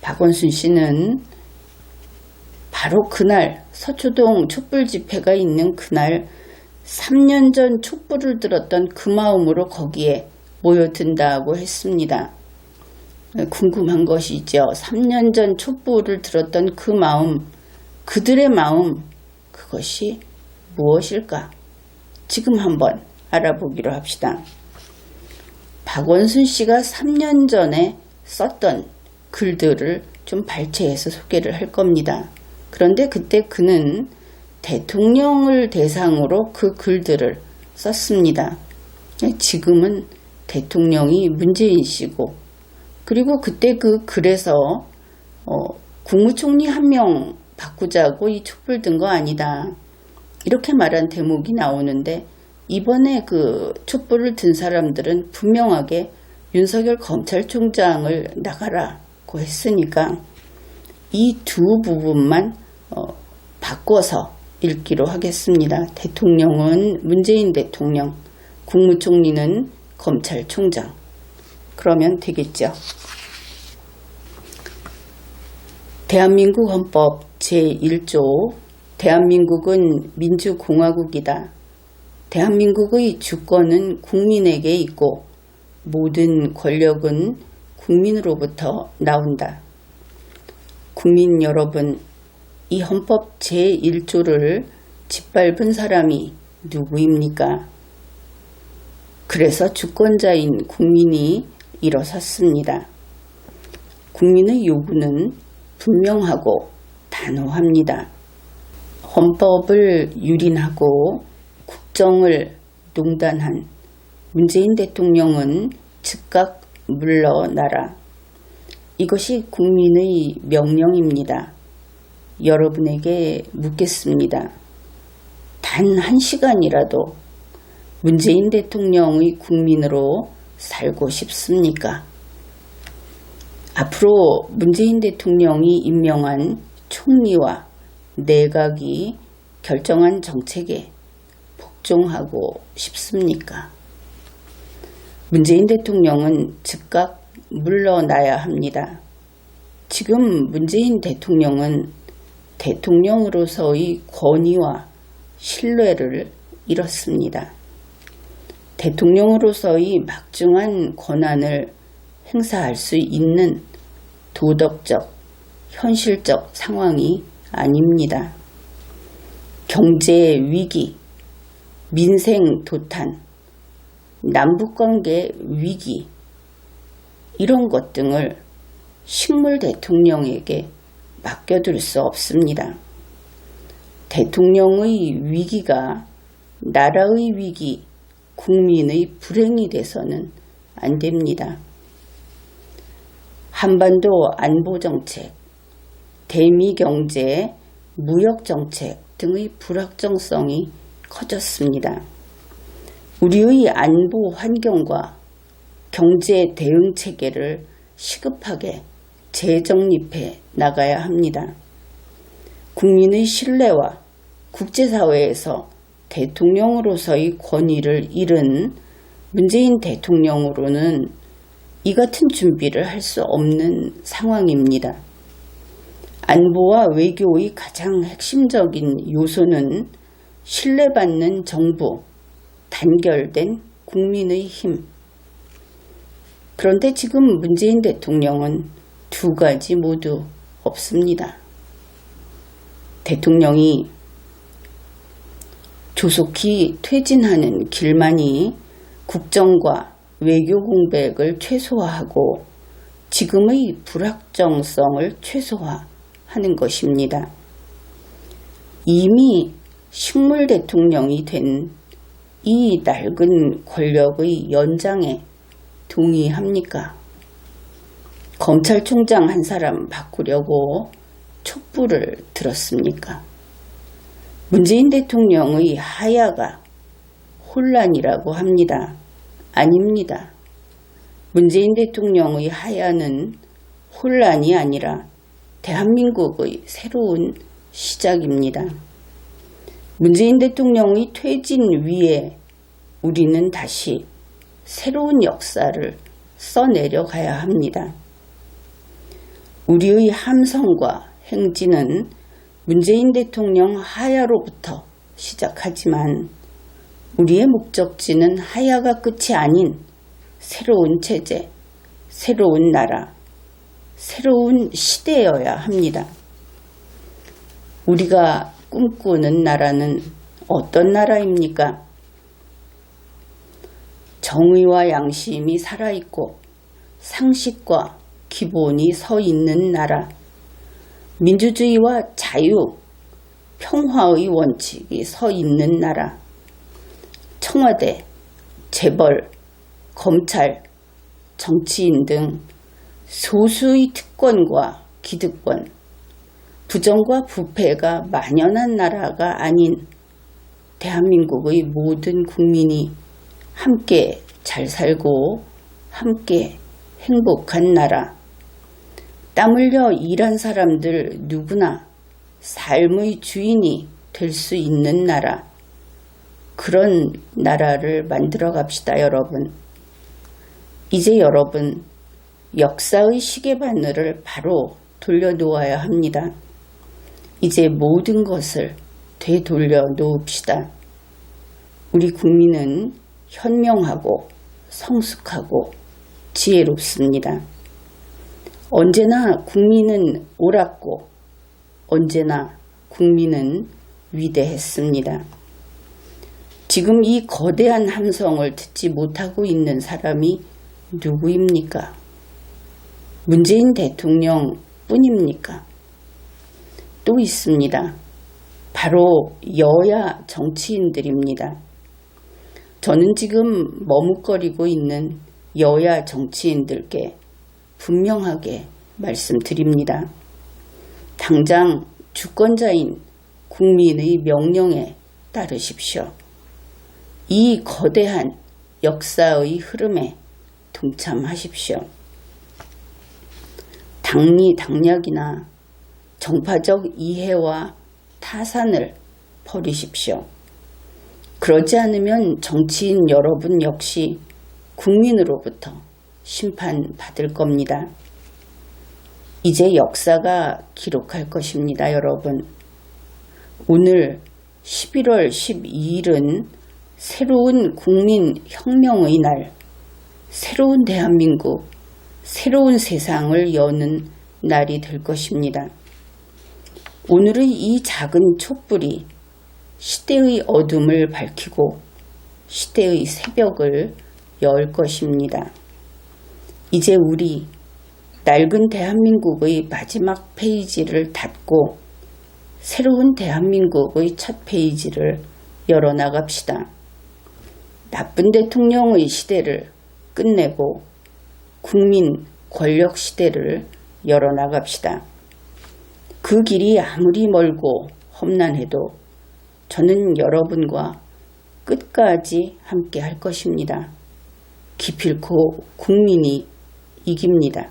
박원순 씨는 바로 그날 서초동 촛불 집회가 있는 그날 3년 전 촛불을 들었던 그 마음으로 거기에 모여든다고 했습니다. 궁금한 것이죠. 3년 전 촛불을 들었던 그 마음, 그들의 마음, 그것이 무엇일까? 지금 한번 알아보기로 합시다. 박원순 씨가 3년 전에 썼던 글들을 좀 발췌해서 소개를 할 겁니다. 그런데 그때 그는 대통령을 대상으로 그 글들을 썼습니다. 지금은 대통령이 문재인 씨고, 그리고 그때 그 글에서 국무총리 한 명 바꾸자고 이 촛불 든 거 아니다, 이렇게 말한 대목이 나오는데, 이번에 그 촛불을 든 사람들은 분명하게 윤석열 검찰총장을 나가라고 했으니까 이 두 부분만 바꿔서 읽기로 하겠습니다. 대통령은 문재인 대통령, 국무총리는 검찰총장. 그러면 되겠죠. 대한민국 헌법 제1조 대한민국은 민주공화국이다. 대한민국의 주권은 국민에게 있고 모든 권력은 국민으로부터 나온다. 국민 여러분, 이 헌법 제1조를 짓밟은 사람이 누구입니까? 그래서 주권자인 국민이 일어섰습니다. 국민의 요구는 분명하고 단호합니다. 헌법을 유린하고 국정을 농단한 문재인 대통령은 즉각 물러나라. 이것이 국민의 명령입니다. 여러분에게 묻겠습니다. 단 1시간이라도 문재인 대통령의 국민으로 살고 싶습니까? 앞으로 문재인 대통령이 임명한 총리와 내각이 결정한 정책에 복종하고 싶습니까? 문재인 대통령은 즉각 물러나야 합니다. 지금 문재인 대통령은 대통령으로서의 권위와 신뢰를 잃었습니다. 대통령으로서의 막중한 권한을 행사할 수 있는 도덕적, 현실적 상황이 아닙니다. 경제 위기, 민생 도탄, 남북관계 위기, 이런 것 등을 식물 대통령에게 맡겨둘 수 없습니다. 대통령의 위기가 나라의 위기, 국민의 불행이 돼서는 안 됩니다. 한반도 안보정책, 대미경제, 무역정책 등의 불확정성이 커졌습니다. 우리의 안보 환경과 경제 대응 체계를 시급하게 재정립해 나가야 합니다. 국민의 신뢰와 국제사회에서 대통령으로서의 권위를 잃은 문재인 대통령으로는 이 같은 준비를 할 수 없는 상황입니다. 안보와 외교의 가장 핵심적인 요소는 신뢰받는 정부, 단결된 국민의 힘. 그런데 지금 문재인 대통령은 두 가지 모두 없습니다. 대통령이 조속히 퇴진하는 길만이 국정과 외교 공백을 최소화하고 지금의 불확정성을 최소화하는 것입니다. 이미 식물 대통령이 된 이 낡은 권력의 연장에 동의합니까? 검찰총장 한 사람 바꾸려고 촛불을 들었습니까? 문재인 대통령의 하야가 혼란이라고 합니다. 아닙니다. 문재인 대통령의 하야는 혼란이 아니라 대한민국의 새로운 시작입니다. 문재인 대통령의 퇴진 위에 우리는 다시 새로운 역사를 써내려 가야 합니다. 우리의 함성과 행진은 문재인 대통령 하야로부터 시작하지만 우리의 목적지는 하야가 끝이 아닌 새로운 체제, 새로운 나라, 새로운 시대여야 합니다. 우리가 꿈꾸는 나라는 어떤 나라입니까? 정의와 양심이 살아있고 상식과 기본이 서 있는 나라, 민주주의와 자유, 평화의 원칙이 서 있는 나라, 청와대, 재벌, 검찰, 정치인 등 소수의 특권과 기득권, 부정과 부패가 만연한 나라가 아닌 대한민국의 모든 국민이 함께 잘 살고 함께 행복한 나라, 땀 흘려 일한 사람들 누구나 삶의 주인이 될 수 있는 나라, 그런 나라를 만들어 갑시다, 여러분. 이제 여러분, 역사의 시계바늘을 바로 돌려놓아야 합니다. 이제 모든 것을 되돌려 놓읍시다. 우리 국민은 현명하고 성숙하고 지혜롭습니다. 언제나 국민은 옳았고 언제나 국민은 위대했습니다. 지금 이 거대한 함성을 듣지 못하고 있는 사람이 누구입니까? 문재인 대통령 뿐입니까? 또 있습니다. 바로 여야 정치인들입니다. 저는 지금 머뭇거리고 있는 여야 정치인들께 분명하게 말씀드립니다. 당장 주권자인 국민의 명령에 따르십시오. 이 거대한 역사의 흐름에 동참하십시오. 당리당략이나 정파적 이해와 타산을 버리십시오. 그러지 않으면 정치인 여러분 역시 국민으로부터 심판받을 겁니다. 이제 역사가 기록할 것입니다, 여러분. 오늘 11월 12일은 새로운 국민혁명의 날, 새로운 대한민국, 새로운 세상을 여는 날이 될 것입니다. 오늘의 이 작은 촛불이 시대의 어둠을 밝히고 시대의 새벽을 열 것입니다. 이제 우리 낡은 대한민국의 마지막 페이지를 닫고 새로운 대한민국의 첫 페이지를 열어나갑시다. 나쁜 대통령의 시대를 끝내고 국민 권력 시대를 열어나갑시다. 그 길이 아무리 멀고 험난해도 저는 여러분과 끝까지 함께 할 것입니다. 기필코 국민이 이깁니다.